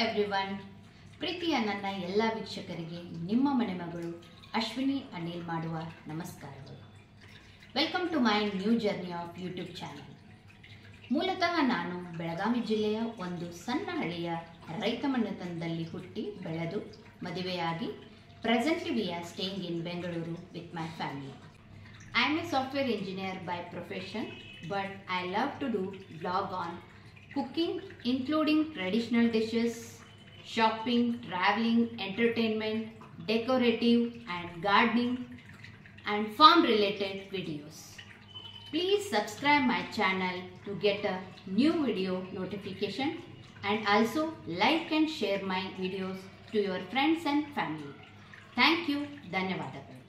Everyone, ಪ್ರೀತಿಯ ನನ್ನ ಎಲ್ಲ ವೀಕ್ಷಕರಿಗೆ ನಿಮ್ಮ ಮನೆ ಮಗಳು ಅಶ್ವಿನಿ ಅನಿಲ್ ಮಾಡುವ ನಮಸ್ಕಾರಗಳು. Welcome to my new journey of YouTube channel. ಮೂಲತಃ ನಾನು ಬೆಳಗಾವಿ ಜಿಲ್ಲೆಯ ಒಂದು ಸಣ್ಣ ಹಳ್ಳಿಯ ರೈತ ಮನೆತನದಲ್ಲಿ ಹುಟ್ಟಿ ಬೆಳೆದು ಮದುವೆಯಾಗಿ presently we are staying in Bengaluru with my family. I am a software engineer by profession, but I love to do vlog on cooking, including traditional dishes, shopping, traveling, entertainment, decorative and gardening and farm related videos. Please subscribe my channel to get a new video notification and also like and share my videos to your friends and family. Thank you. ಧನ್ಯವಾದಗಳು.